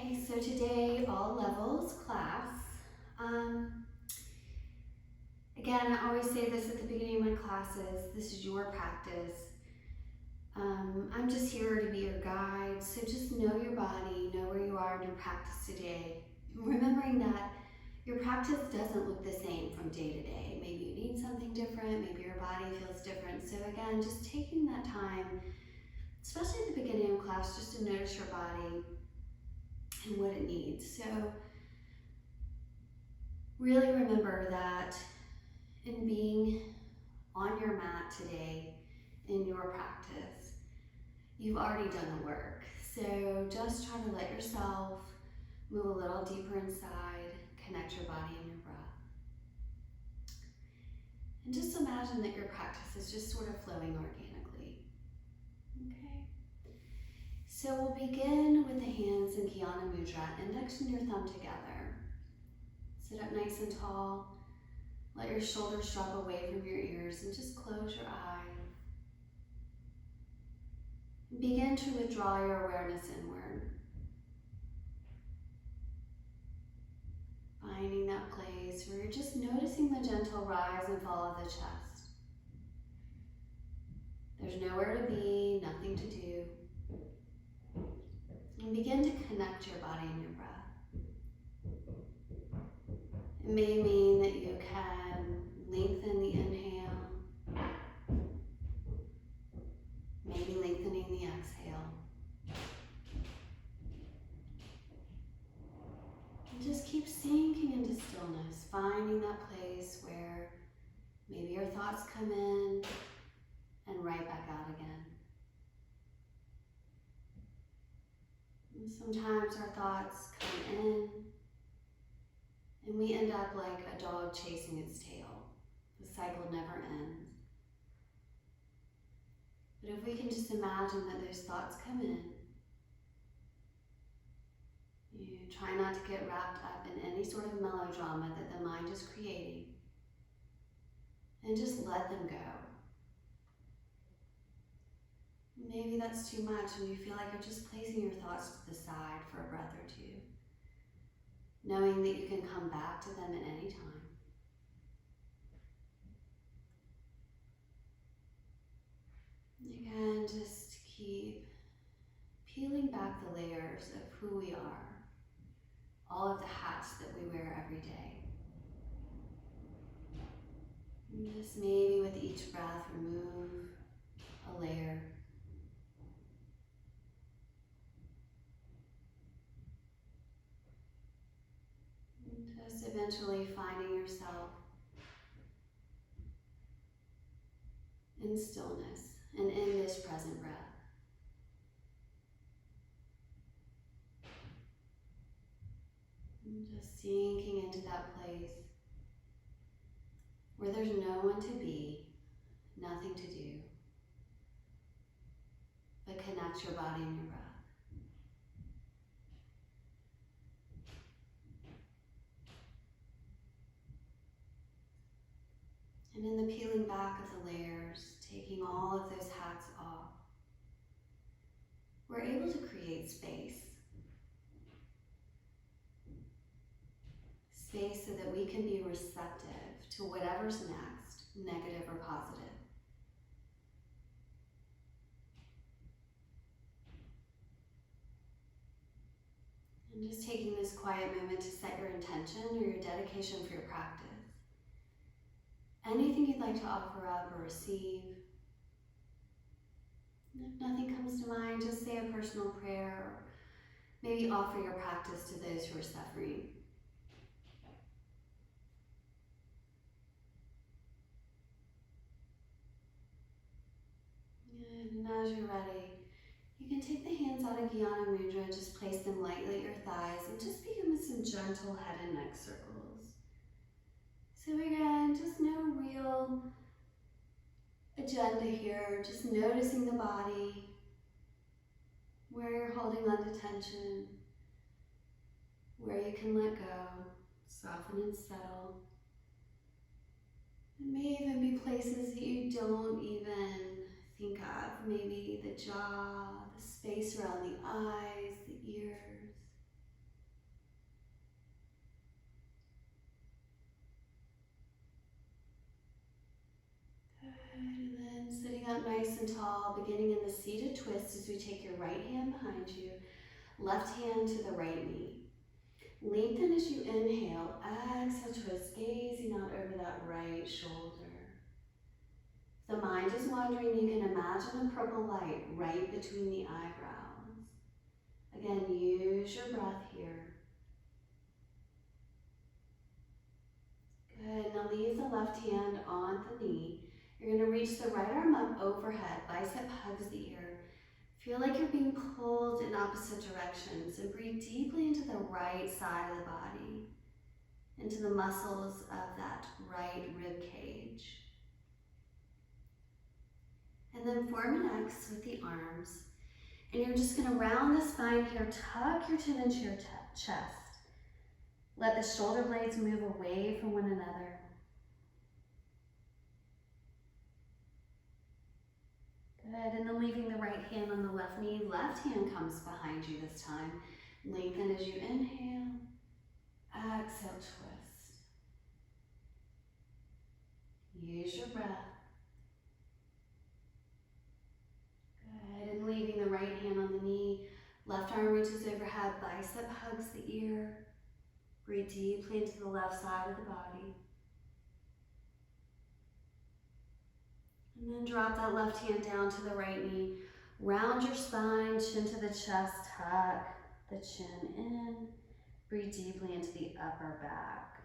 Okay, so today, all levels class. Again, I always say this at the beginning of my classes, this is your practice. I'm just here to be your guide, so just know your body, know where you are in your practice today. Remembering that your practice doesn't look the same from day to day. Maybe you need something different, maybe your body feels different. So again, just taking that time, especially at the beginning of class, just to notice your body and what it needs. So really remember that in being on your mat today in your practice, you've already done the work. So just try to let yourself move a little deeper inside, connect your body and your breath. And just imagine that your practice is just sort of flowing organically. Okay? So we'll begin with the hands in Jnana Mudra, index and your thumb together. Sit up nice and tall. Let your shoulders drop away from your ears and just close your eyes. And begin to withdraw your awareness inward. Finding that place where you're just noticing the gentle rise and fall of the chest. There's nowhere to be, nothing to do. And begin to connect your body and your breath. It may mean that you can lengthen the inhale, maybe lengthening the exhale. And just keep sinking into stillness, finding that place where maybe your thoughts come in and right back out again. And sometimes our thoughts come in and we end up like a dog chasing its tail. The cycle never ends. But if we can just imagine that those thoughts come in, you try not to get wrapped up in any sort of melodrama that the mind is creating, and just let them go. Maybe that's too much and you feel like you're just placing your thoughts to the side for a breath or two, knowing that you can come back to them at any time. Again, just keep peeling back the layers of who we are, all of the hats that we wear every day. And just maybe with each breath, remove a layer. And just eventually finding yourself in stillness and in this present breath. And just sinking into that place where there's no one to be, nothing to do, but connect your body and your breath. And in the peeling back of the layers, taking all of those hats off, we're able to create space. Space so that we can be receptive to whatever's next, negative or positive. And just taking this quiet moment to set your intention or your dedication for your practice. Anything you'd like to offer up or receive. And if nothing comes to mind, just say a personal prayer or maybe offer your practice to those who are suffering. And as you're ready, you can take the hands out of Jnana Mudra, just place them lightly at your thighs and just begin with some gentle head and neck circles. So again, just no real agenda here, just noticing the body, where you're holding on to tension, where you can let go, soften and settle. It may even be places that you don't even think of, maybe the jaw, the space around the eyes, the ears. twist as we take your right hand behind you, left hand to the right knee. Lengthen as you inhale, exhale, twist, gazing out over that right shoulder. If the mind is wandering, you can imagine a purple light right between the eyebrows. Again, use your breath here. Good, now leave the left hand on the knee. You're going to reach the right arm up overhead, bicep hugs the ear. Feel like you're being pulled in opposite directions and breathe deeply into the right side of the body, into the muscles of that right rib cage. And then form an X with the arms. And you're just going to round the spine here, tuck your chin into your chest. Let the shoulder blades move away from one another. Good, and then leaving the right hand on the left knee, left hand comes behind you this time. Lengthen as you inhale, exhale, twist. Use your breath. Good, and leaving the right hand on the knee, left arm reaches overhead, bicep hugs the ear. Breathe deeply into the left side of the body. And then drop that left hand down to the right knee. Round your spine, chin to the chest, tuck the chin in. Breathe deeply into the upper back.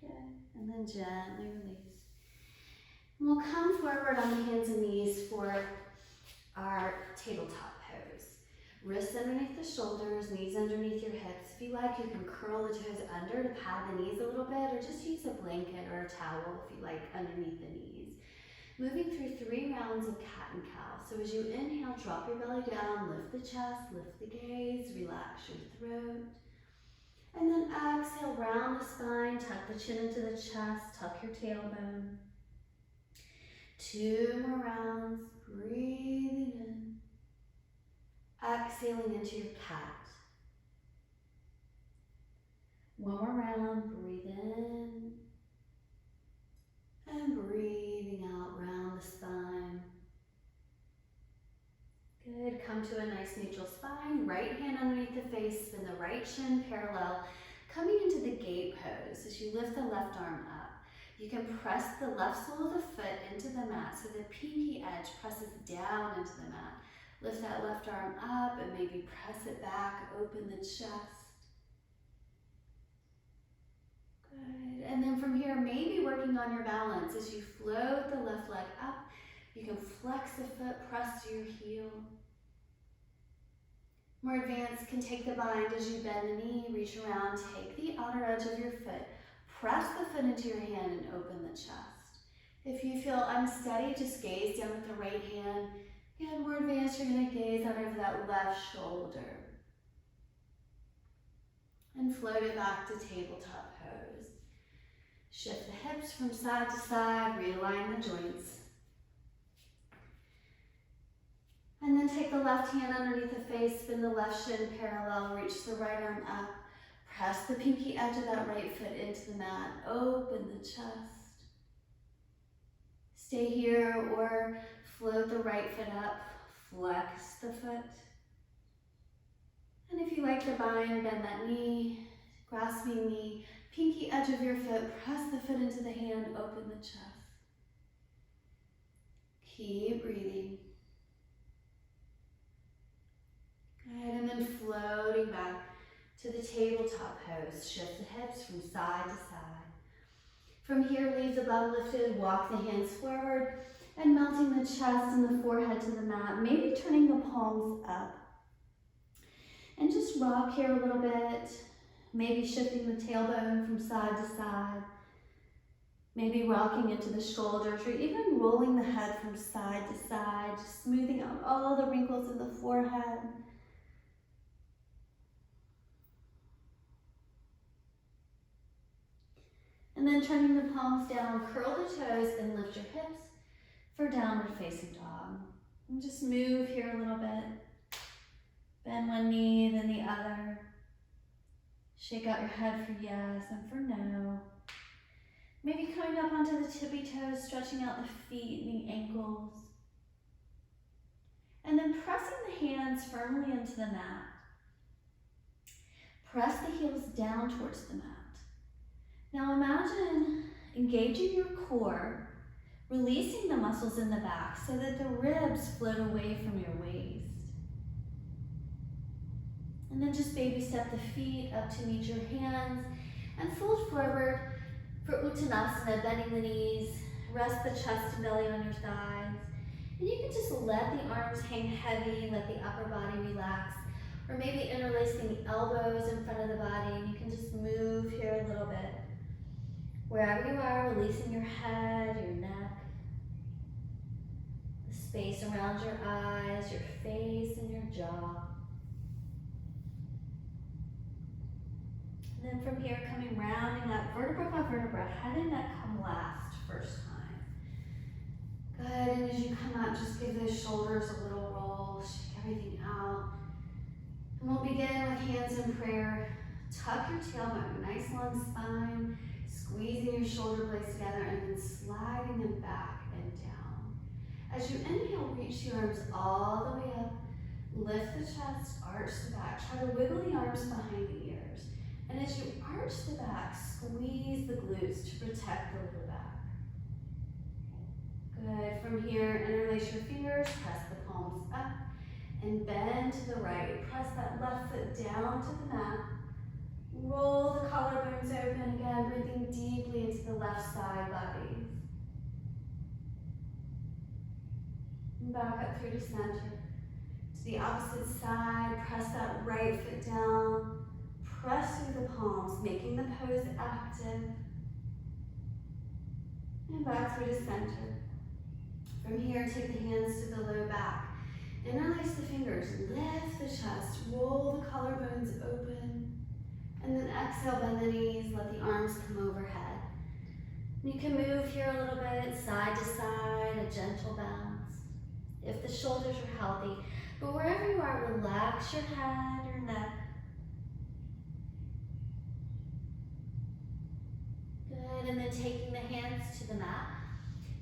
Good, and then gently release. And we'll come forward on hands and knees for our tabletop pose. Wrists underneath the shoulders, knees underneath your hips. If you like, you can curl the toes under to pad the knees a little bit, or just use a blanket or a towel if you like underneath the knees. Moving through 3 rounds of cat and cow. So as you inhale, drop your belly down, lift the chest, lift the gaze, relax your throat. And then exhale, round the spine, tuck the chin into the chest, tuck your tailbone. 2 more rounds, breathing in. Exhaling into your cat. 1 more round, breathe in. And breathing out, round the spine. Good, come to a nice neutral spine. Right hand underneath the face, spin the right shin parallel. Coming into the gate pose as you lift the left arm up. You can press the left sole of the foot into the mat so the pinky edge presses down into the mat. Lift that left arm up and maybe press it back, open the chest. Good, and then from here, maybe working on your balance as you float the left leg up. You can flex the foot, press to your heel. More advanced, can take the bind as you bend the knee, reach around, take the outer edge of your foot, press the foot into your hand and open the chest. If you feel unsteady, just gaze down with the right hand. Again, more advanced, you're going to gaze out over that left shoulder. And float it back to tabletop pose. Shift the hips from side to side, realign the joints. And then take the left hand underneath the face, spin the left shin parallel, reach the right arm up, press the pinky edge of that right foot into the mat, open the chest. Stay here or float the right foot up, flex the foot. And if you like the bind, bend that knee, grasping the pinky edge of your foot, press the foot into the hand, open the chest. Keep breathing. Good, and then floating back to the tabletop pose. Shift the hips from side to side. From here, leave the butt lifted, walk the hands forward, and melting the chest and the forehead to the mat, maybe turning the palms up. And just rock here a little bit, maybe shifting the tailbone from side to side, maybe rocking into the shoulders, or even rolling the head from side to side, just smoothing out all the wrinkles in the forehead. And then turning the palms down, curl the toes and lift your hips for downward facing dog. And just move here a little bit. Bend one knee, then the other. Shake out your head for yes and for no. Maybe coming up onto the tippy toes, stretching out the feet and the ankles. And then pressing the hands firmly into the mat. Press the heels down towards the mat. Now imagine engaging your core, releasing the muscles in the back so that the ribs float away from your waist. And then just baby step the feet up to meet your hands and fold forward for Uttanasana, bending the knees, rest the chest and belly on your thighs. And you can just let the arms hang heavy, let the upper body relax, or maybe interlacing the elbows in front of the body, and you can just move here a little bit. Wherever you are, releasing your head, your neck, the space around your eyes, your face, and your jaw. And then from here, coming rounding up, vertebra by vertebra, head and neck come last, first time. Good, and as you come up, just give those shoulders a little roll, shake everything out. And we'll begin with hands in prayer. Tuck your tailbone, nice long spine, squeezing your shoulder blades together and then sliding them back and down. As you inhale, reach the arms all the way up, lift the chest, arch the back. Try to wiggle the arms behind the ears. And as you arch the back, squeeze the glutes to protect the lower back. Good. From here, interlace your fingers, press the palms up, and bend to the right. Press that left foot down to the mat. Roll the collarbones open again, breathing deeply into the left side body. And back up through to center. To the opposite side, press that right foot down. Press through the palms, making the pose active. And back through to center. From here, take the hands to the low back. Interlace the fingers, lift the chest, roll the collarbones open. And then exhale, bend the knees, let the arms come overhead. You can move here a little bit, side to side, a gentle bounce. If the shoulders are healthy, but wherever you are, relax your head or neck. Good, and then taking the hands to the mat,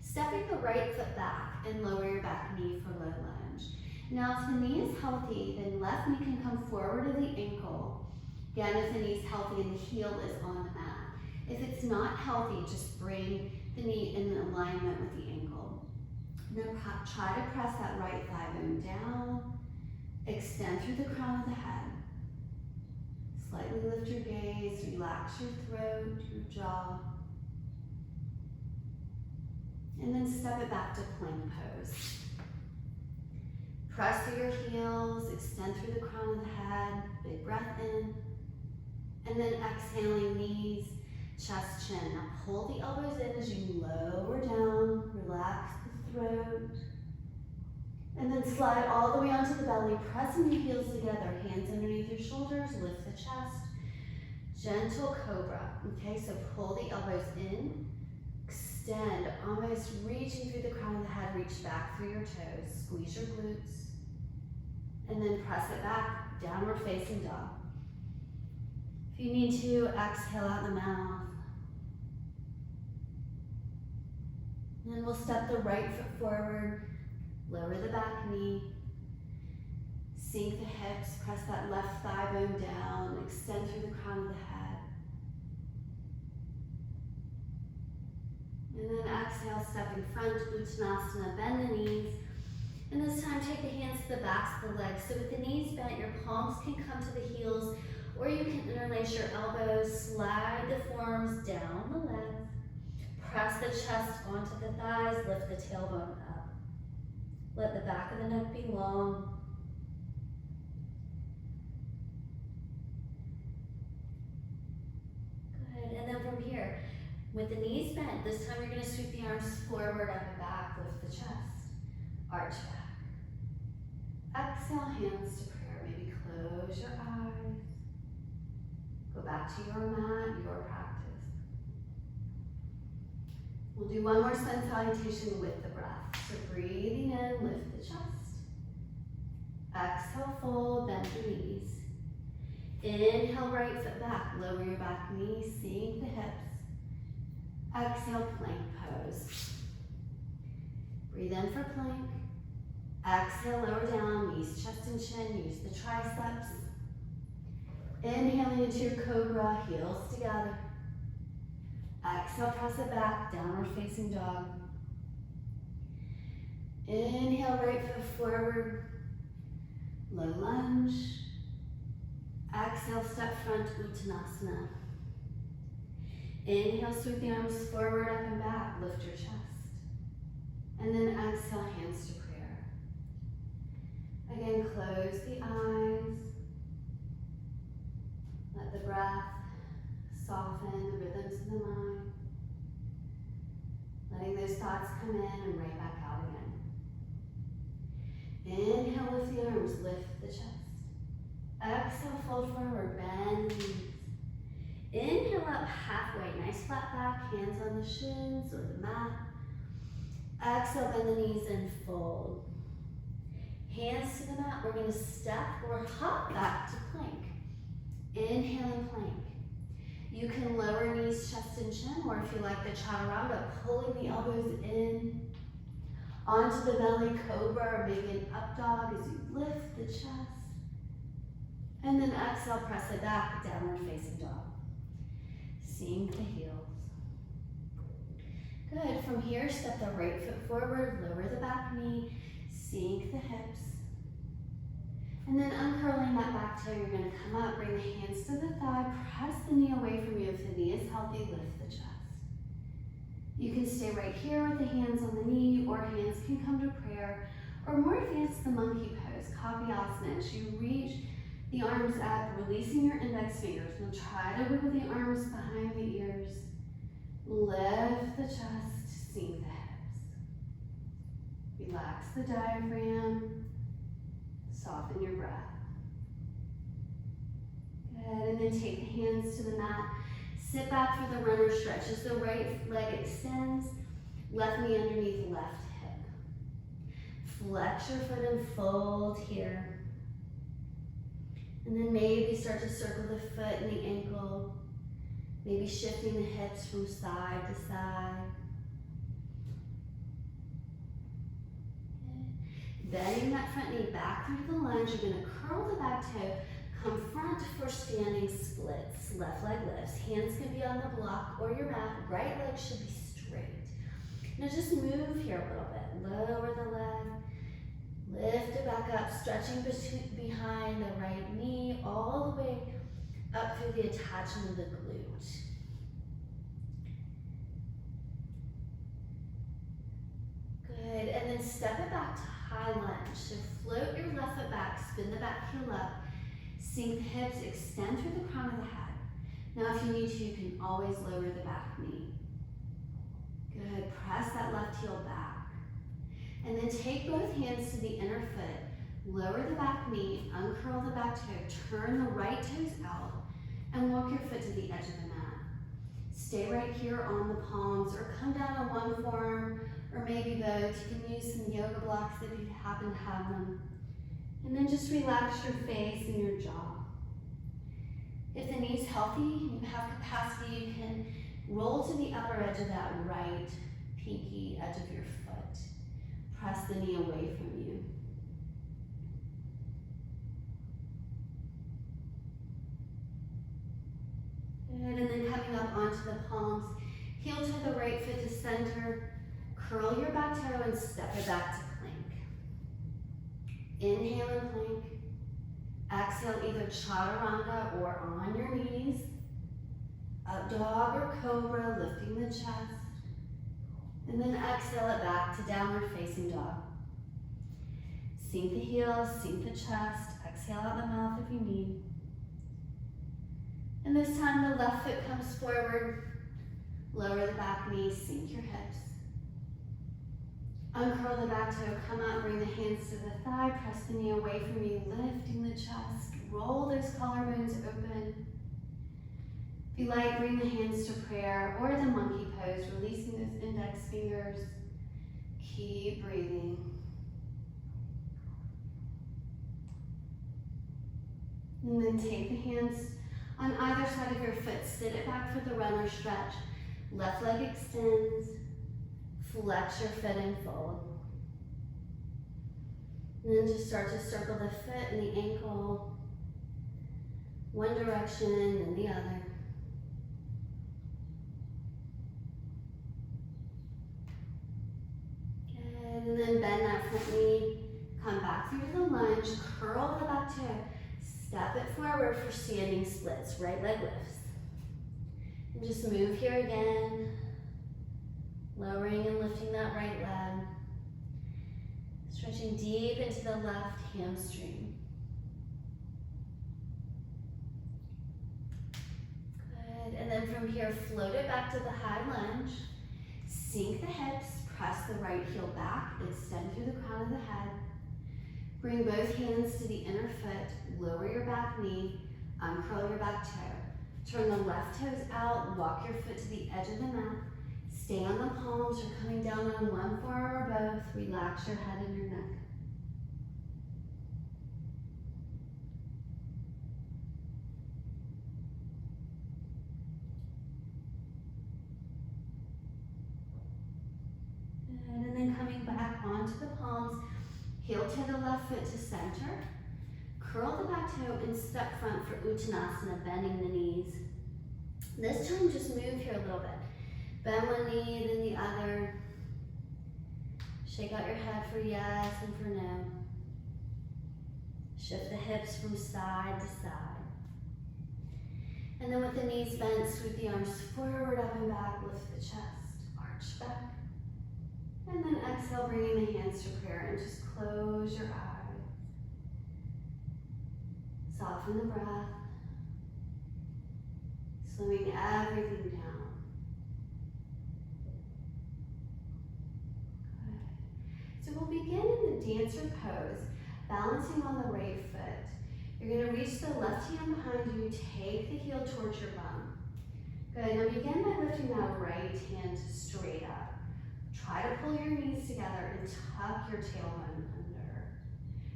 stepping the right foot back and lower your back knee for low lunge. Now if the knee is healthy, then left knee can come forward to the ankle. Again, if the knee is healthy and the heel is on the mat. If it's not healthy, just bring the knee in alignment with the ankle. Now try to press that right thigh bone down, extend through the crown of the head. Slightly lift your gaze, relax your throat, your jaw. And then step it back to plank pose. Press through your heels, extend through the crown of the head, big breath in. And then exhaling, knees, chest, chin. Now pull the elbows in as you lower down, relax the throat. And then slide all the way onto the belly, pressing your heels together, hands underneath your shoulders, lift the chest. Gentle cobra, okay? So pull the elbows in, extend, almost reaching through the crown of the head, reach back through your toes, squeeze your glutes. And then press it back, downward facing dog. If you need to, exhale out the mouth. And then we'll step the right foot forward, lower the back knee, sink the hips, press that left thigh bone down, extend through the crown of the head. And then exhale, step in front, Uttanasana, bend the knees. And this time take the hands to the backs of the legs. So with the knees bent, your palms can come to the heels, or you can interlace your elbows, slide the forearms down the legs, press the chest onto the thighs, lift the tailbone up. Let the back of the neck be long. Good, and then from here, with the knees bent, this time you're gonna sweep the arms forward, up and back, lift the chest, arch back. Exhale, hands to prayer. Maybe close your eyes. Go back to your mat, your practice. We'll do one more sun salutation with the breath. So breathing in, lift the chest. Exhale, fold, bend the knees. Inhale, right foot back, lower your back knee, sink the hips. Exhale, plank pose. Breathe in for plank. Exhale, lower down, knees, chest, and chin. Use the triceps. Inhaling into your cobra, heels together. Exhale, press it back, downward facing dog. Inhale, right foot forward. Low lunge. Exhale, step front, Uttanasana. Inhale, sweep the arms forward, up and back. Lift your chest. And then exhale, hands to prayer. Again, close the eyes. Let the breath soften the rhythms of the mind. Letting those thoughts come in and right back out again. Inhale, lift the arms, lift the chest. Exhale, fold forward, bend the knees. Inhale up halfway, nice flat back, hands on the shins or the mat. Exhale, bend the knees and fold. Hands to the mat, we're gonna step or hop back to plank. Inhale and plank. You can lower knees, chest, and chin, or if you like the chaturanga, pulling the elbows in onto the belly, cobra, or maybe an up dog as you lift the chest. And then exhale, press it back, downward facing dog. Sink the heels. Good, from here, step the right foot forward, lower the back knee, sink the hips. And then uncurling that back toe, you're gonna come up, bring the hands to the thigh, press the knee away from you. If the knee is healthy, lift the chest. You can stay right here with the hands on the knee, or hands can come to prayer, or more advanced, the monkey pose, Kapiasana. As you reach the arms up, releasing your index fingers. Now try to wiggle the arms behind the ears. Lift the chest, sink the hips. Relax the diaphragm. Soften your breath. Good, and then take the hands to the mat. Sit back for the runner stretch. As the right leg extends, left knee underneath left hip. Flex your foot and fold here. And then maybe start to circle the foot and the ankle. Maybe shifting the hips from side to side. Bending that front knee back through the lunge. You're gonna curl the back toe, come front for standing splits. Left leg lifts. Hands can be on the block or your mat. Right leg should be straight. Now just move here a little bit. Lower the leg. Lift it back up, stretching behind the right knee, all the way up through the attachment of the glute. Good, and then step it back to high lunge. So float your left foot back, spin the back heel up, sink the hips, extend through the crown of the head. Now if you need to, you can always lower the back knee. Good, press that left heel back. And then take both hands to the inner foot, lower the back knee, uncurl the back toe, turn the right toes out, and walk your foot to the edge of the mat. Stay right here on the palms, or come down on one forearm, or maybe both. You can use some yoga blocks if you happen to have them. And then just relax your face and your jaw. If the knee's healthy and you have capacity, you can roll to the upper edge of that right pinky edge of your foot. Press the knee away from you. Good, and then coming up onto the palms, heel to the right foot to center, curl your back toe and step it back to plank. Inhale and plank. Exhale, either chaturanga or on your knees. Up dog or cobra, lifting the chest. And then exhale it back to downward facing dog. Sink the heels, sink the chest. Exhale out the mouth if you need. And this time the left foot comes forward. Lower the back knee, sink your hips. Uncurl the back toe, come out, bring the hands to the thigh, press the knee away from you, lifting the chest. Roll those collarbones open. If you like, bring the hands to prayer or the monkey pose, releasing those index fingers. Keep breathing. And then take the hands on either side of your foot, sit it back for the runner stretch. Left leg extends. Flex your foot and fold. And then just start to circle the foot and the ankle. One direction and the other. Good, and then bend that front knee. Come back through the lunge, curl the back toe. Step it forward for standing splits, right leg lifts. And just move here again. Lowering and lifting that right leg. Stretching deep into the left hamstring. Good, and then from here, float it back to the high lunge. Sink the hips, press the right heel back, extend through the crown of the head. Bring both hands to the inner foot, lower your back knee, uncurl your back toe. Turn the left toes out, walk your foot to the edge of the mat. Stay on the palms or coming down on one forearm or both. Relax your head and your neck. Good, and then coming back onto the palms, heel to the left foot to center. Curl the back toe and step front for Uttanasana, bending the knees. This time just move here a little bit. Bend one knee, then the other. Shake out your head for yes and for no. Shift the hips from side to side. And then with the knees bent, sweep the arms forward, up and back, lift the chest, arch back. And then exhale, bringing the hands to prayer and just close your eyes. Soften the breath. Slowing everything down. So we'll begin in the dancer pose, balancing on the right foot. You're going to reach the left hand behind you, take the heel towards your bum. Good, now begin by lifting that right hand straight up. Try to pull your knees together and tuck your tailbone under.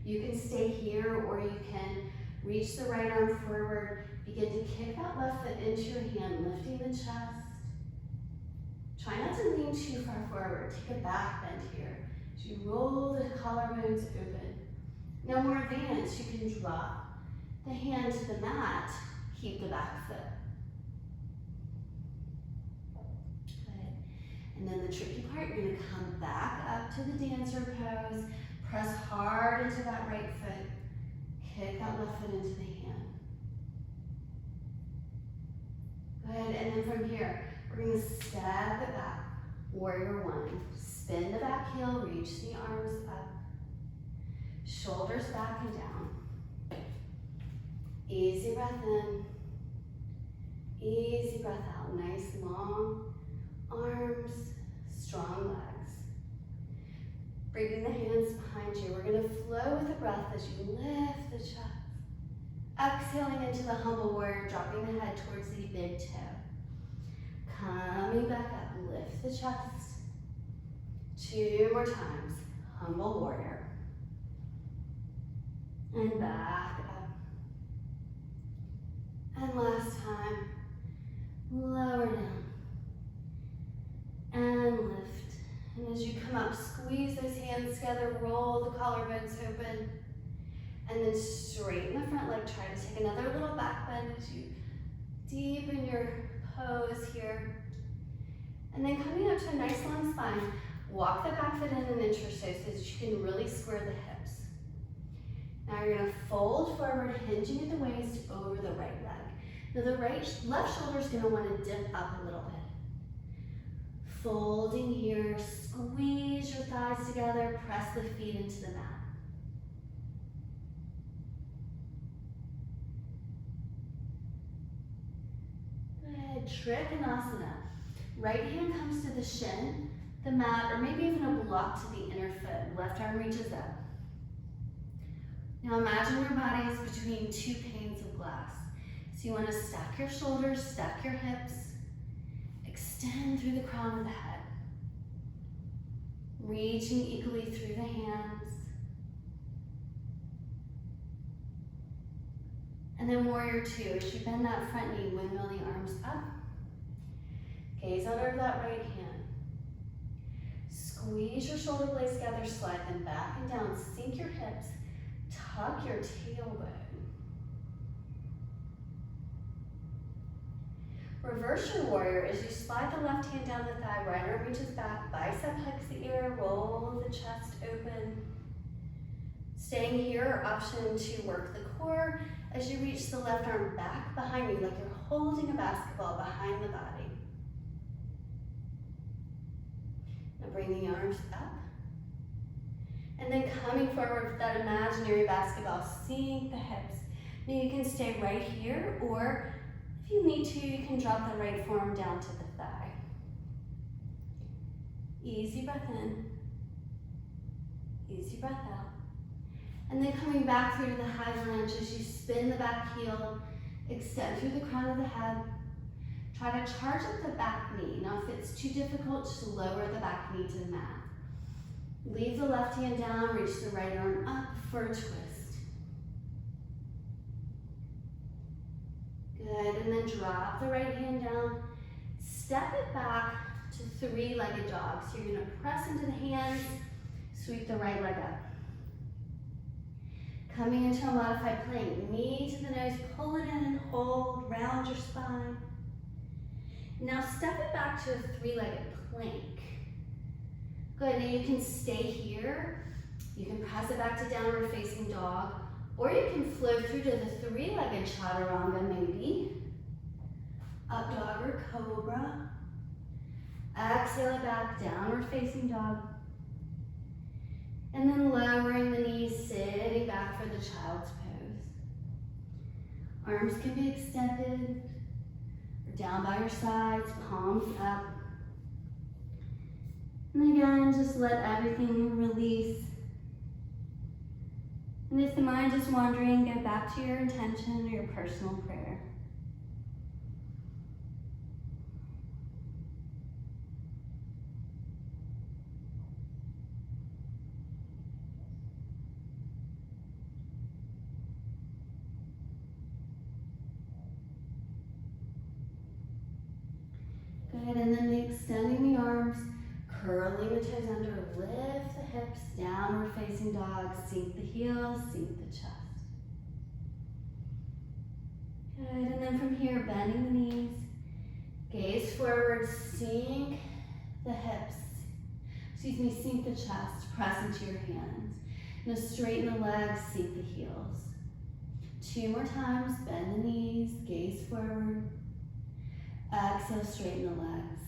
You can stay here or you can reach the right arm forward. Begin to kick that left foot into your hand, lifting the chest. Try not to lean too far forward. Take a back bend here. As you roll the collarbones open. Now more advanced, you can drop the hand to the mat, keep the back foot. Good. And then the tricky part, you're gonna come back up to the dancer pose, press hard into that right foot, kick that left foot into the hand. Good, and then from here, we're gonna step it back, warrior one. Spin the back heel, reach the arms up, shoulders back and down. Easy breath in, easy breath out. Nice long arms, strong legs. Bringing the hands behind you. We're gonna flow with the breath as you lift the chest. Exhaling into the humble warrior, dropping the head towards the big toe. Coming back up, lift the chest. 2 more times, humble warrior. And back up. And last time, lower down. And lift. And as you come up, squeeze those hands together, roll the collarbones open. And then straighten the front leg. Try to take another little back bend as you deepen your pose here. And then coming up to a nice long spine, walk the back foot in an inch or so that you can really square the hips. Now you're gonna fold forward, hinging at the waist over the right leg. Now the left shoulder is gonna wanna dip up a little bit. Folding here, squeeze your thighs together, press the feet into the mat. Good, Trikonasana. Right hand comes to the shin, the mat, or maybe even a block to the inner foot. Left arm reaches up. Now imagine your body is between 2 panes of glass. So you want to stack your shoulders, stack your hips, extend through the crown of the head. Reaching equally through the hands. And then warrior two, as you bend that front knee, windmill the arms up. Gaze under that right hand. Squeeze your shoulder blades together, slide them back and down, sink your hips, tuck your tailbone. Reverse your warrior as you slide the left hand down the thigh, right arm reaches back, bicep hugs the ear, roll the chest open. Staying here, option to work the core as you reach the left arm back behind you like you're holding a basketball behind the body. Now bring the arms up. And then coming forward with that imaginary basketball, sink the hips. Now you can stay right here, or if you need to, you can drop the right forearm down to the thigh. Easy breath in, easy breath out. And then coming back through to the high lunge as you spin the back heel, extend through the crown of the head. Try to charge up the back knee. Now if it's too difficult, just lower the back knee to the mat. Leave the left hand down, reach the right arm up for a twist. Good, and then drop the right hand down. Step it back to three-legged dog. So you're gonna press into the hands, sweep the right leg up. Coming into a modified plank, knee to the nose, pull it in and hold, round your spine. Now step it back to a three-legged plank. Good, now you can stay here. You can press it back to downward facing dog, or you can flow through to the three-legged chaturanga maybe. Up dog or cobra. Exhale it back, downward facing dog. And then lowering the knees, sitting back for the child's pose. Arms can be extended or down by your sides, palms up. And again, just let everything release. And if the mind is wandering, get back to your intention or your personal prayer. Good, and then extending the arms, curling the toes under, lift the hips, downward facing dog, sink the heels, sink the chest. Good, and then from here, bending the knees, gaze forward, sink the hips, sink the chest, press into your hands. Now straighten the legs, sink the heels. 2 more times, bend the knees, gaze forward. Exhale, straighten the legs.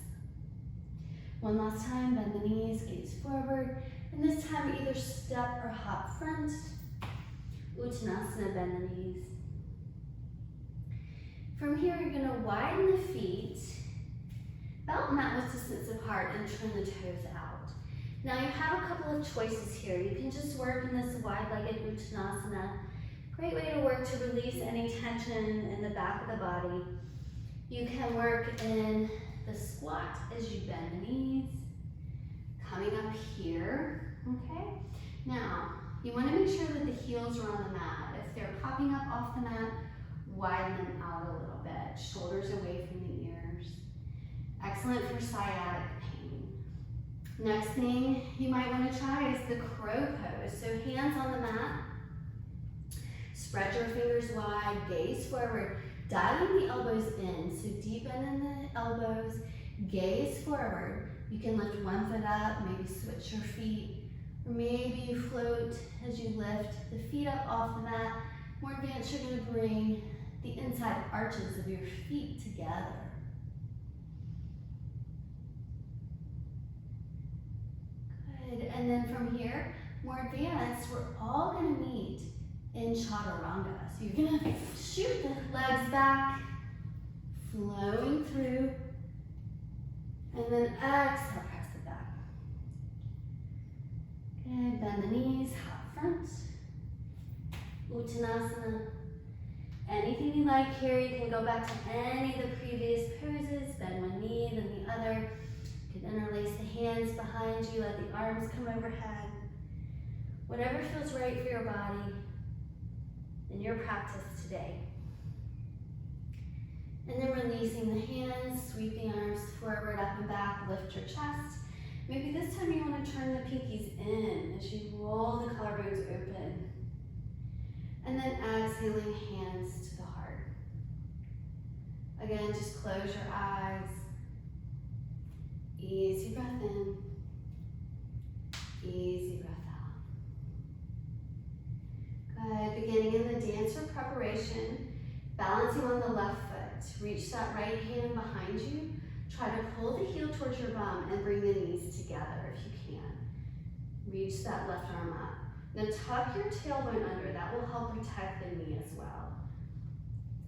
1 last time, bend the knees, gaze forward. And this time, either step or hop front. Uttanasana, bend the knees. From here, you're gonna widen the feet, about mat width distance apart, and turn the toes out. Now you have a couple of choices here. You can just work in this wide-legged Uttanasana. Great way to work to release any tension in the back of the body. You can work in the squat as you bend the knees, coming up here, okay? Now, you wanna make sure that the heels are on the mat. If they're popping up off the mat, widen them out a little bit, shoulders away from the ears. Excellent for sciatic pain. Next thing you might wanna try is the crow pose. So hands on the mat, spread your fingers wide, gaze forward. Dialing the elbows in, so deep in the elbows, gaze forward. You can lift one foot up, maybe switch your feet, or maybe you float as you lift the feet up off the mat. More advanced, you're gonna bring the inside arches of your feet together. Good, and then from here, more advanced, we're all gonna meet in chaturanga. So you're gonna shoot the legs back, flowing through, and then exhale, press it back. Good, bend the knees, hop front. Uttanasana. Anything you like here, you can go back to any of the previous poses, bend one knee, then the other. You can interlace the hands behind you, let the arms come overhead. Whatever feels right for your body in your practice today. And then releasing the hands, sweep the arms forward, up and back, lift your chest. Maybe this time you want to turn the pinkies in as you roll the collarbones open. And then exhaling, hands to the heart. Again, just close your eyes. Easy breath in. Easy breath out. Good. Beginning in the dancer preparation, balancing on the left foot. Reach that right hand behind you. Try to pull the heel towards your bum and bring the knees together if you can. Reach that left arm up. Now tuck your tailbone under. That will help protect the knee as well.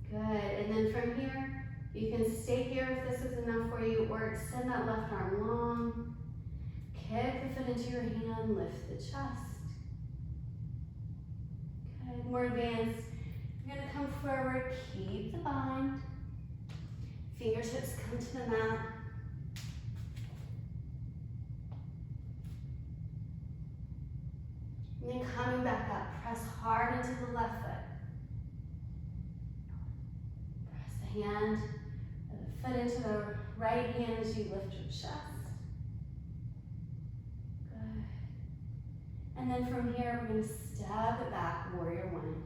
Good. And then from here, you can stay here if this is enough for you, or extend that left arm long. Kick the foot into your hand. Lift the chest. Good. More advanced. You're going to come forward. Keep the bind. Fingertips come to the mat. And then coming back up, press hard into the left foot. Press the hand and the foot into the right hand as you lift your chest. Good. And then from here, we're going to step it back, warrior one.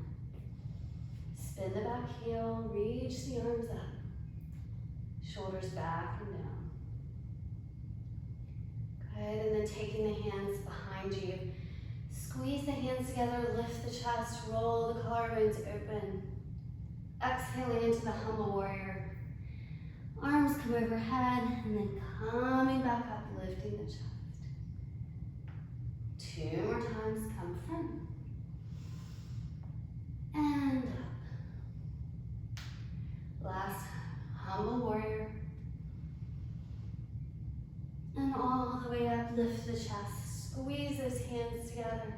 Spin the back heel, reach the arms up. Shoulders back and down. Good, and then taking the hands behind you. Squeeze the hands together, lift the chest, roll the collarbones open. Exhaling into the humble warrior. Arms come overhead, and then coming back up, lifting the chest. 2 more times, come front. And up. Last time. Humble warrior. And all the way up, lift the chest. Squeeze those hands together.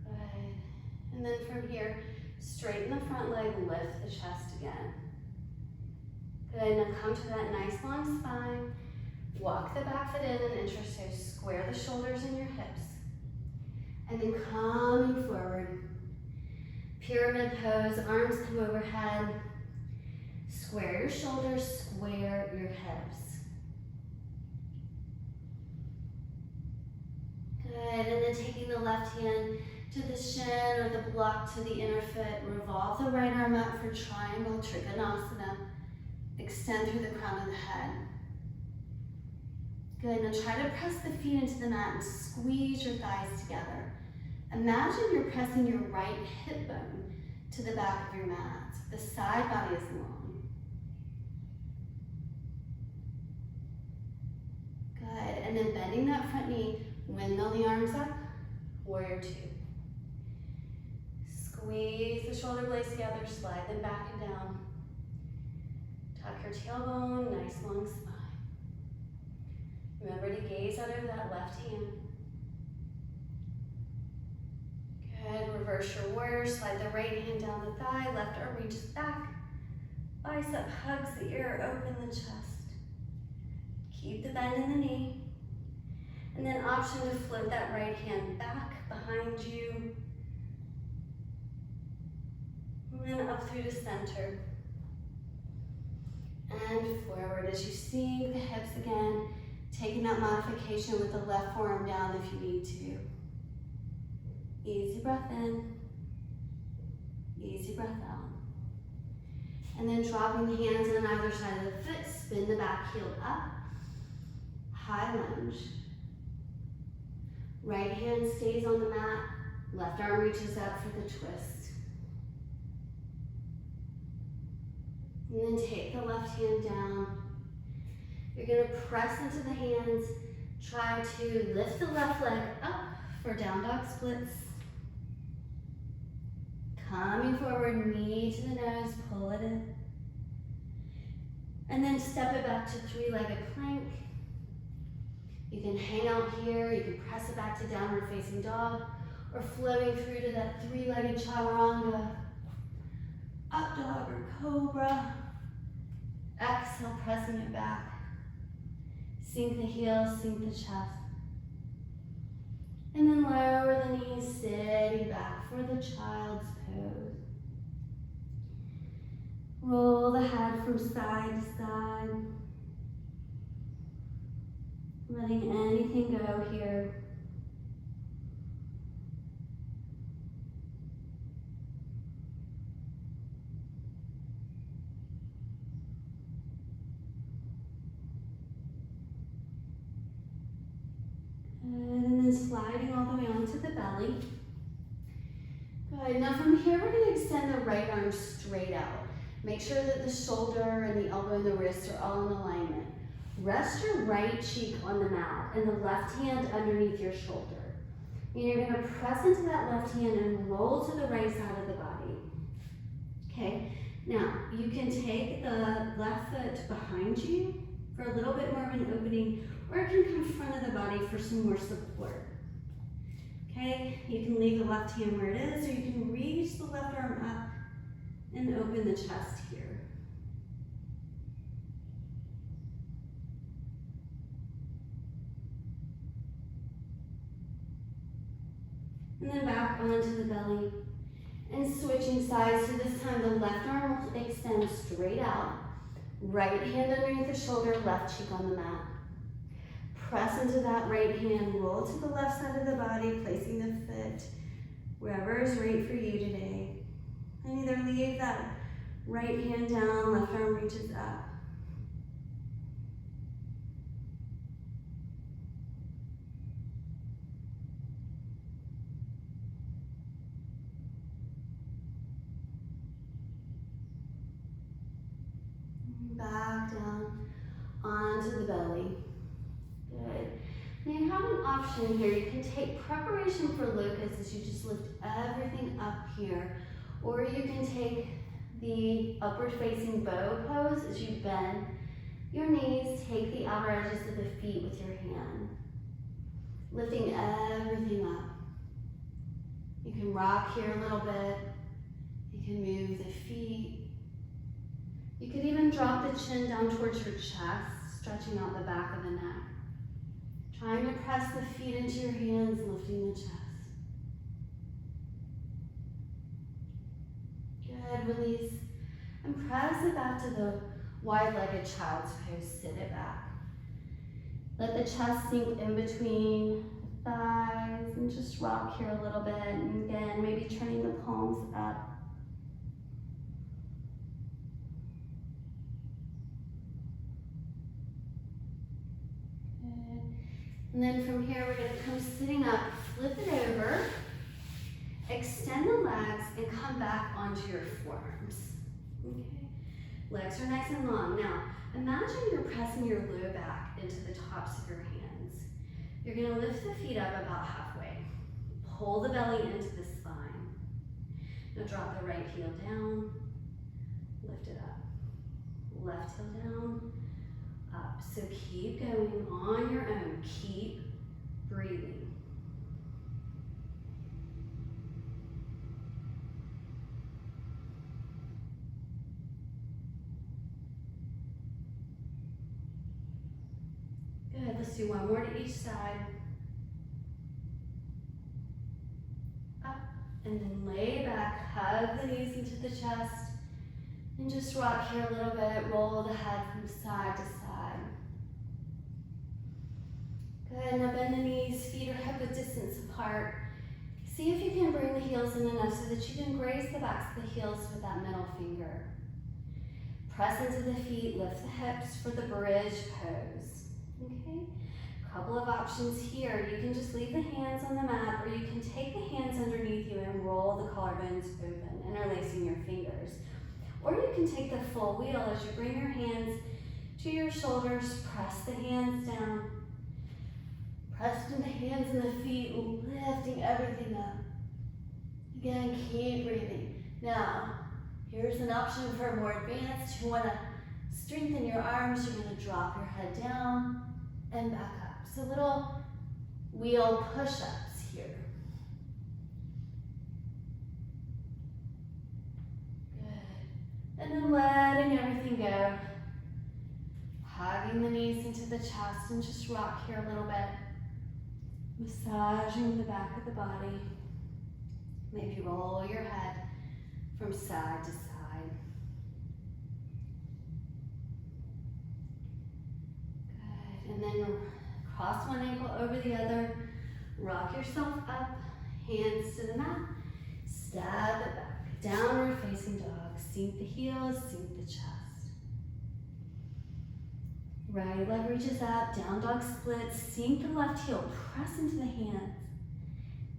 Good. And then from here, straighten the front leg, lift the chest again. Good, now come to that nice long spine. Walk the back foot in and intertoes. Square the shoulders and your hips. And then coming forward. Pyramid pose, arms come overhead. Square your shoulders, square your hips. Good, and then taking the left hand to the shin or the block to the inner foot. Revolve the right arm up for triangle trikonasana. Extend through the crown of the head. Good, now try to press the feet into the mat and squeeze your thighs together. Imagine you're pressing your right hip bone to the back of your mat. The side body is long. Good, and then bending that front knee, windmill the arms up, warrior two. Squeeze the shoulder blades together, slide them back and down. Tuck your tailbone, nice long spine. Remember to gaze out over that left hand. Good, reverse your warrior, slide the right hand down the thigh, left arm reaches back. Bicep hugs the ear, open the chest. Keep the bend in the knee. And then option to float that right hand back behind you. And then up through the center. And forward as you sink the hips again, taking that modification with the left forearm down if you need to. Easy breath in, easy breath out. And then dropping the hands on either side of the foot, spin the back heel up, high lunge. Right hand stays on the mat, left arm reaches up for the twist. And then take the left hand down. You're gonna press into the hands, try to lift the left leg up for down dog splits. Coming forward, knee to the nose, pull it in. And then step it back to three-legged plank. You can hang out here, you can press it back to downward facing dog, or floating through to that three-legged chaturanga. Up dog or cobra. Exhale, pressing it back. Sink the heels, sink the chest. And then lower the knees, steady back for the child's pose. Roll the head from side to side. Letting anything go here. And then sliding all the way onto the belly. Good. Now from here, we're going to extend the right arm straight out. Make sure that the shoulder and the elbow and the wrist are all in alignment. Rest your right cheek on the mat and the left hand underneath your shoulder. And you're going to press into that left hand and roll to the right side of the body. Okay. Now, you can take the left foot behind you for a little bit more of an opening, or it can come in front of the body for some more support. Okay, you can leave the left hand where it is, or you can reach the left arm up and open the chest here. And then back onto the belly. And switching sides, so this time the left arm will extend straight out. Right hand underneath the shoulder, left cheek on the mat. Press into that right hand, roll to the left side of the body, placing the foot wherever is right for you today. And either leave that right hand down, left arm reaches up. Back down onto the belly. Good. Now you have an option here. You can take preparation for locust as you just lift everything up here, or you can take the upward facing bow pose as you bend your knees, take the outer edges of the feet with your hand, lifting everything up. You can rock here a little bit. You can move the feet. You could even drop the chin down towards your chest, stretching out the back of the neck. Trying to press the feet into your hands, lifting the chest. Good, release. And press it back to the wide-legged child's pose, sit it back. Let the chest sink in between the thighs and just rock here a little bit. And again, maybe turning the palms up. And then from here, we're going to come sitting up, flip it over, extend the legs, and come back onto your forearms. Okay? Legs are nice and long. Now, imagine you're pressing your low back into the tops of your hands. You're going to lift the feet up about halfway. Pull the belly into the spine. Now drop the right heel down, lift it up. Left heel down, up. So keep going on your own. Keep breathing. Good. Let's do one more to each side. Up. And then lay back. Hug the knees into the chest. And just rock here a little bit. Roll the head from side to side. Good, now bend the knees, feet are hip width distance apart. See if you can bring the heels in enough so that you can graze the backs of the heels with that middle finger. Press into the feet, lift the hips for the bridge pose. Okay, couple of options here. You can just leave the hands on the mat, or you can take the hands underneath you and roll the collarbones open, interlacing your fingers. Or you can take the full wheel as you bring your hands to your shoulders, press the hands down. Press into the hands and the feet, lifting everything up. Again, keep breathing. Now, here's an option for more advanced. You want to strengthen your arms. You're going to drop your head down and back up. So little wheel push-ups here. Good. And then letting everything go. Hugging the knees into the chest and just rock here a little bit. Massaging the back of the body. Maybe roll your head from side to side. then cross one ankle over the other, rock yourself up, hands to the mat, step it back, downward facing dog, sink the heels, sink the chest. Right leg reaches up, down dog splits, sink the left heel, press into the hands.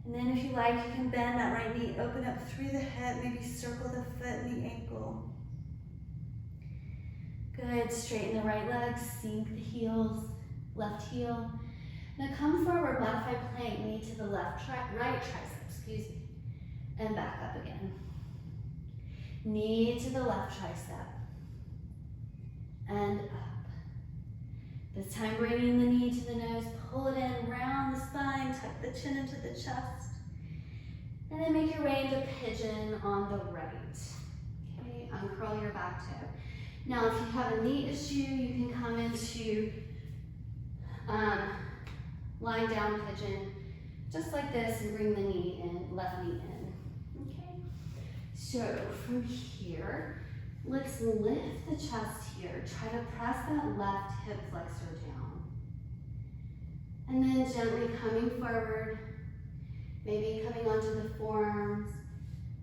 And then if you like, you can bend that right knee, open up through the hip, maybe circle the foot and the ankle. Good, straighten the right leg, sink the heels, left heel. Now come forward, modified plank, knee to the right tricep, excuse me, and back up again. Knee to the left tricep, and up. This time bringing the knee to the nose, pull it in, round the spine, tuck the chin into the chest, and then make your way into pigeon on the right. Okay, uncurl your back toe. Now if you have a knee issue, you can come into lying down pigeon, just like this, and bring the knee in, left knee in. Okay, so from here, let's lift the chest here. Try to press that left hip flexor down. And then gently coming forward, maybe coming onto the forearms,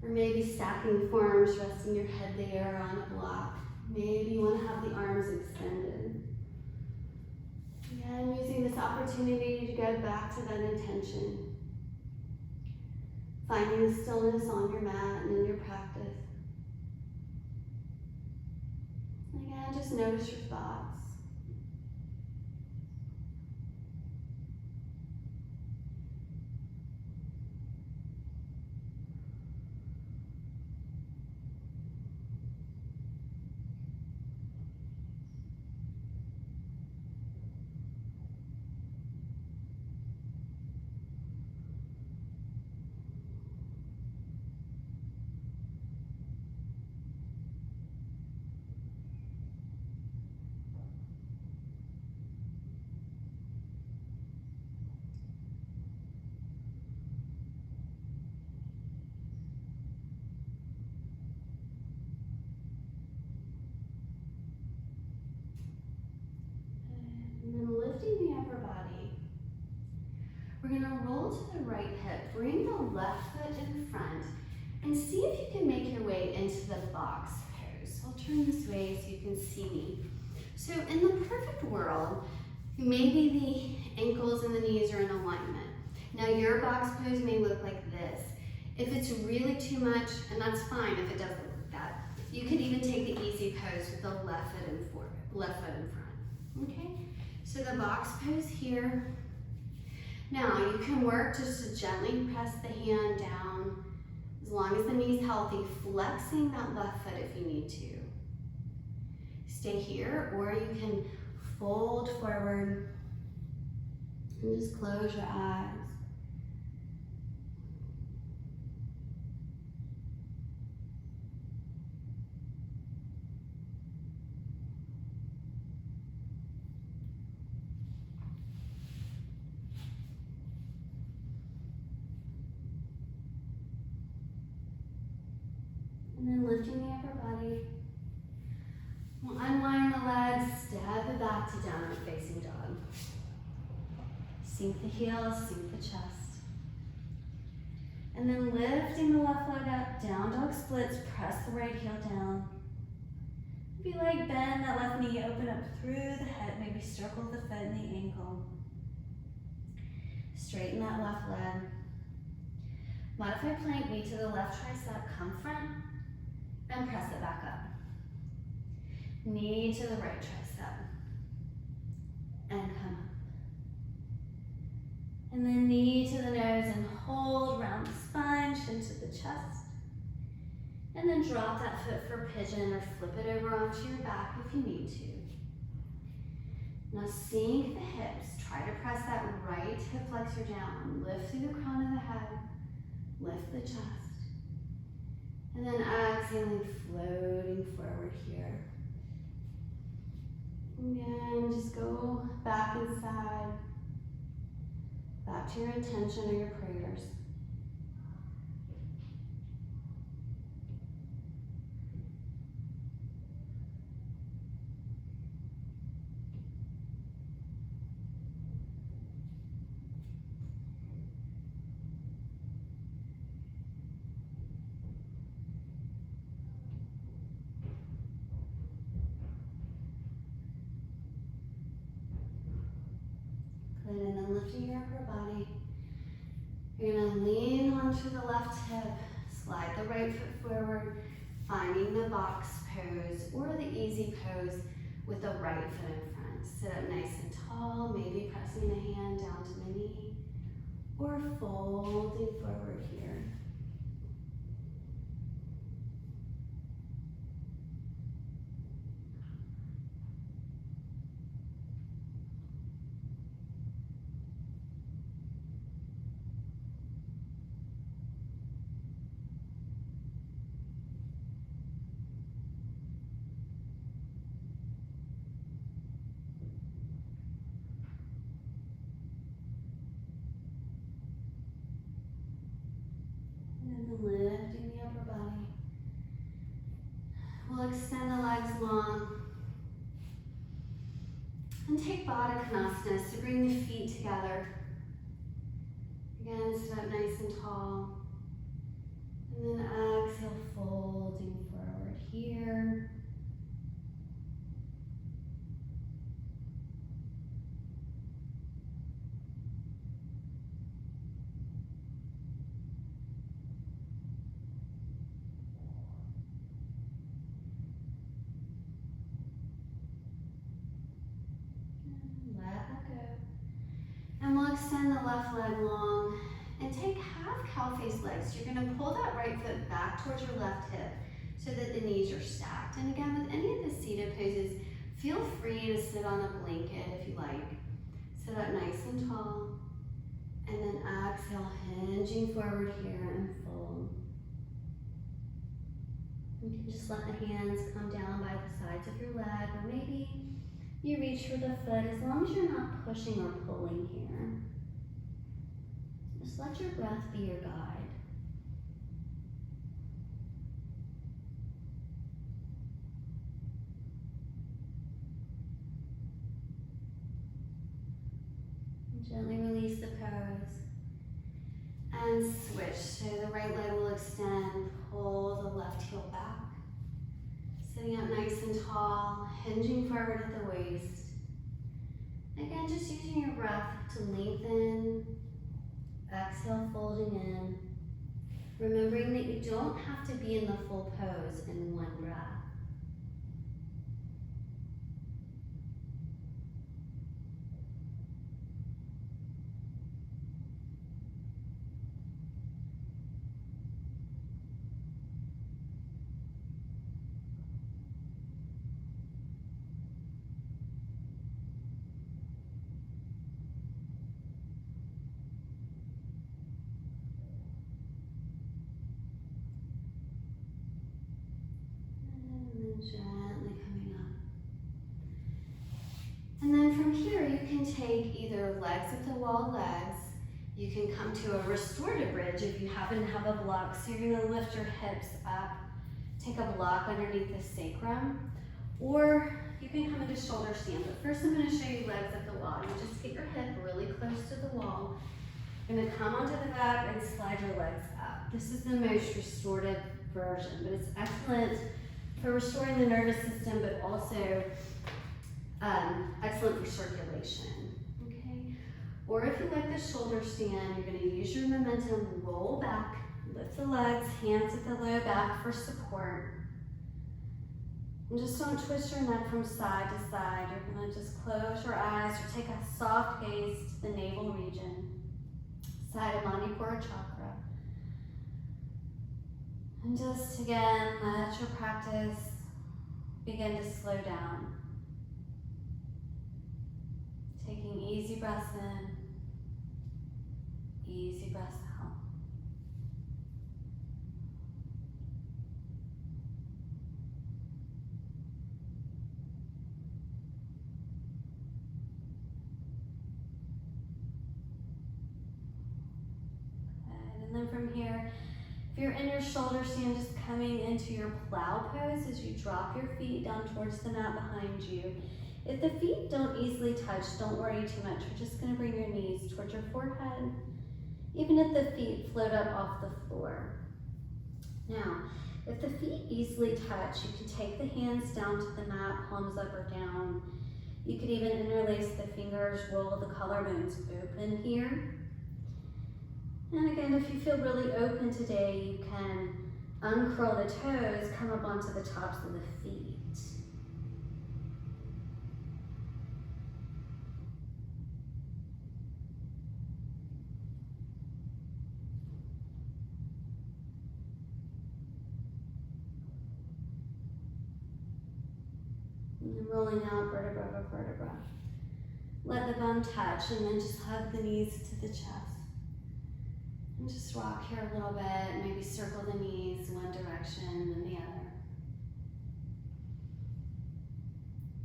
or maybe stacking the forearms, resting your head there on a block. Maybe you want to have the arms extended. Again, using this opportunity to go back to that intention. Finding the stillness on your mat and in your practice. Again, just notice your thoughts. And then lifting the upper body. We're gonna roll to the right hip, bring the left foot in front, and see if you can make your way into the box pose. I'll turn this way so you can see me. So in the perfect world, maybe the ankles and the knees are in alignment. Now your box pose may look like this. If it's really too much, and that's fine if it does look like that, you could even take the easy pose with the left foot in front. Okay? So the box pose here. Now you can work just to gently press the hand down, as long as the knee's healthy, flexing that left foot if you need to. Stay here, or you can fold forward and just close your eyes. And then lifting the upper body. We'll unwind the legs, step it back to downward facing dog. Sink the heels, sink the chest. And then lifting the left leg up, down dog splits, press the right heel down. If you like, bend that left knee, open up through the head, maybe circle the foot and the ankle. Straighten that left leg. Modified plank, knee to the left tricep, come front, and press it back up. Knee to the right tricep, and come up. And then knee to the nose and hold, round the spine, chin to the chest. And then drop that foot for pigeon or flip it over onto your back if you need to. Now sink the hips, try to press that right hip flexor down, lift through the crown of the head, lift the chest. And then exhaling, floating forward here. Again, just go back inside, back to your intention or your prayers. You're gonna lean onto the left hip, slide the right foot forward, finding the box pose or the easy pose with the right foot in front. Sit up nice and tall, maybe pressing the hand down to the knee or folding forward here. Lifting the upper body. We'll extend the legs long and take Baddha Konasana, so bring the feet together. Again, sit up nice and tall. And then exhale, folding forward here. And we'll extend the left leg long and take half cow face legs. You're gonna pull that right foot back towards your left hip so that the knees are stacked. And again, with any of the seated poses, feel free to sit on a blanket if you like. Sit up nice and tall. And then exhale, hinging forward here and fold. You can just let the hands come down by the sides of your leg, or maybe you reach for the foot as long as you're not pushing or pulling here. Just let your breath be your guide. And gently release the pose. And switch. So the right leg will extend, pull the left heel back. Sitting up nice and tall, hinging forward at the waist. Again, just using your breath to lengthen. Exhale, folding in. Remembering that you don't have to be in the full pose in one breath. Gently coming up. And then from here, you can take either legs at the wall legs. You can come to a restorative bridge if you happen to have a block. So you're gonna lift your hips up, take a block underneath the sacrum, or you can come into shoulder stand. But first I'm gonna show you legs at the wall. You just get your hip really close to the wall. You're gonna come onto the back and slide your legs up. This is the most restorative version, but it's excellent for restoring the nervous system, but also excellent for circulation, okay? Or if you like the shoulder stand, you're gonna use your momentum, roll back, lift the legs, hands at the low back for support. And just don't twist your neck from side to side. You're gonna just close your eyes or take a soft gaze to the navel region, side of Manipura chakra. And just again, let your practice begin to slow down. Taking easy breaths in, easy breaths out. Good. And then from here, if you're in your shoulder stand, just coming into your plow pose as you drop your feet down towards the mat behind you. If the feet don't easily touch, don't worry too much. We're just gonna bring your knees towards your forehead, even if the feet float up off the floor. Now, if the feet easily touch, you can take the hands down to the mat, palms up or down. You could even interlace the fingers, roll the collarbones open here. And again, if you feel really open today, you can uncurl the toes, come up onto the tops of the feet. And then rolling out vertebra by vertebra. Let the bum touch and then just hug the knees to the chest. And just rock here a little bit, maybe circle the knees one direction and the other.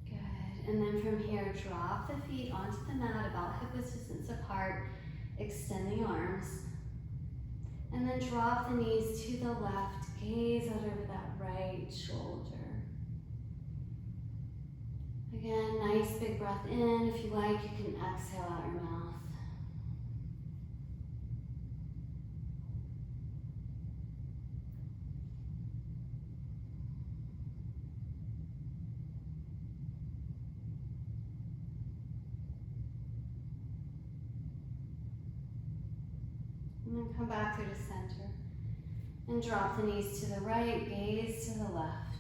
Good. And then from here, drop the feet onto the mat about hip width distance apart. Extend the arms. And then drop the knees to the left. Gaze out over that right shoulder. Again, nice big breath in. If you like, you can exhale out your mouth. And then come back through to center. And drop the knees to the right, gaze to the left.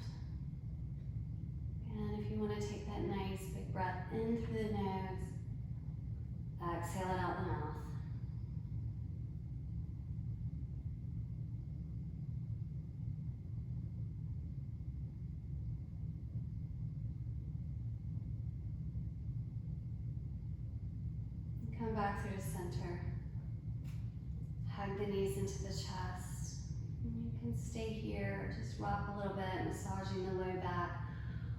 And if you want to take that nice big breath in through the nose, exhale it out the mouth. And come back through to center. Hug the knees into the chest. And you can stay here, just rock a little bit, massaging the low back.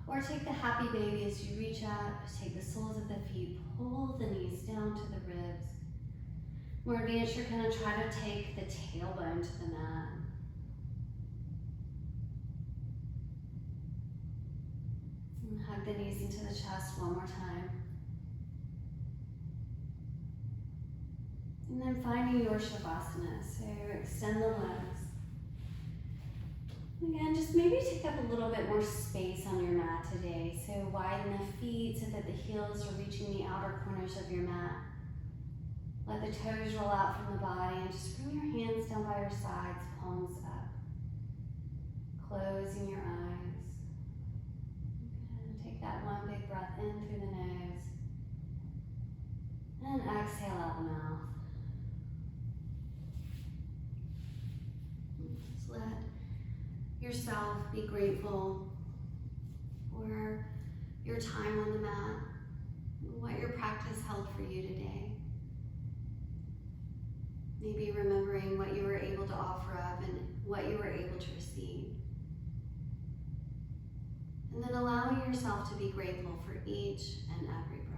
Or take the happy baby as you reach up, take the soles of the feet, pull the knees down to the ribs. More advanced, you're gonna try to take the tailbone to the mat. And hug the knees into the chest one more time. And then finding your Shavasana, so extend the legs. Again, just maybe take up a little bit more space on your mat today. So widen the feet so that the heels are reaching the outer corners of your mat. Let the toes roll out from the body and just bring your hands down by your sides, palms up. Closing your eyes. And take that one big breath in through the nose. And exhale out the mouth. Just let yourself be grateful for your time on the mat, what your practice held for you today. Maybe remembering what you were able to offer up and what you were able to receive. And then allowing yourself to be grateful for each and every breath.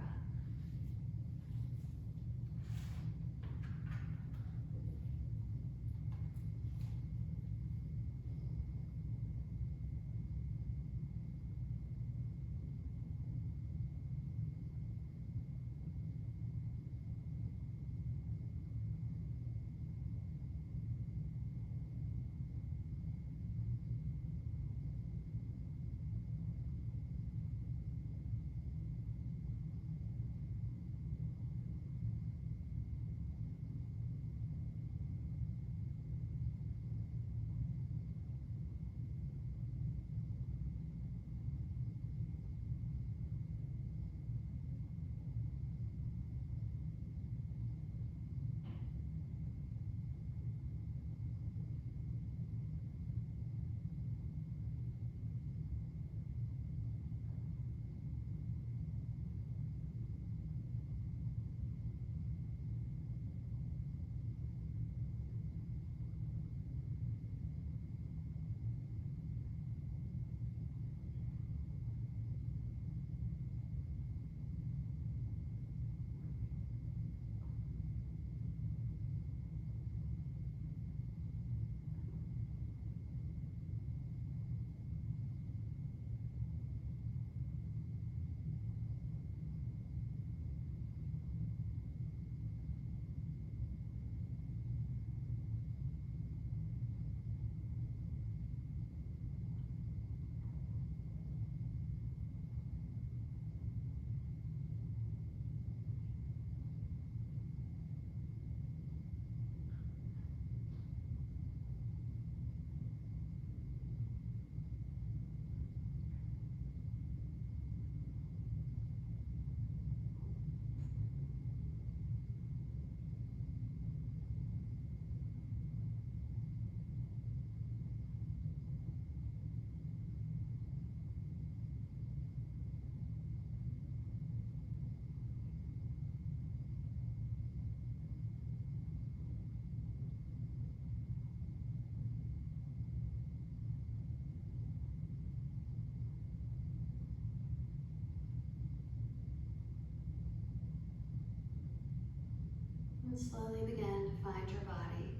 slowly begin to find your body.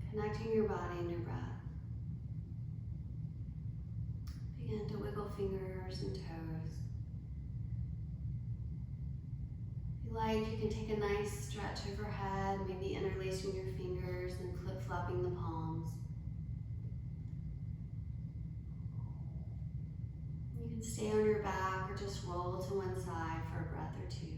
Connecting your body and your breath. Begin to wiggle fingers and toes. If you like, you can take a nice stretch overhead, maybe interlacing your fingers and flip-flopping the palms. You can stay on your back or just roll to one side for a breath or two.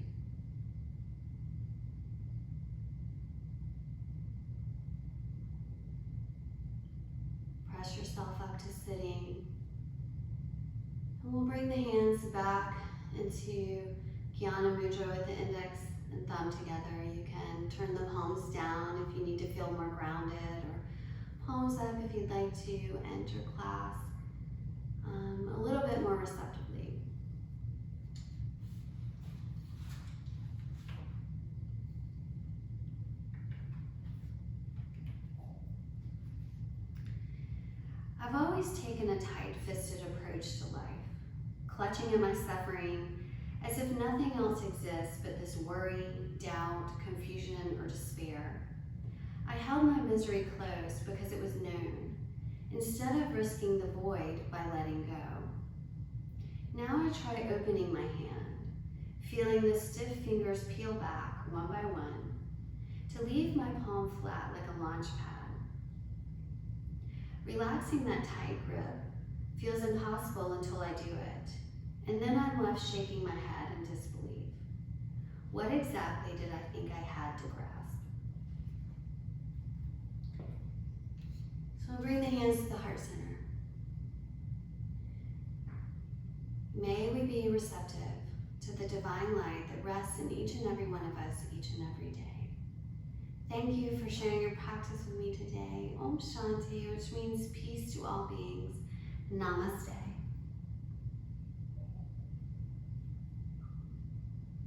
Press yourself up to sitting. And we'll bring the hands back into Jnana Mudra with the index and thumb together. You can turn the palms down if you need to feel more grounded, or palms up if you'd like to enter class a little bit more receptively. I've always taken a tight-fisted approach to life, clutching at my suffering as if nothing else exists but this worry, doubt, confusion, or despair. I held my misery close because it was known, instead of risking the void by letting go. Now I try opening my hand, feeling the stiff fingers peel back one by one, to leave my palm flat like a launch pad. Relaxing that tight grip feels impossible until I do it, and then I'm left shaking my head in disbelief. What exactly did I think I had to grasp? So I'll bring the hands to the heart center. May we be receptive to the divine light that rests in each and every one of us each and every day. Thank you for sharing your practice with me today. Om Shanti, which means peace to all beings. Namaste.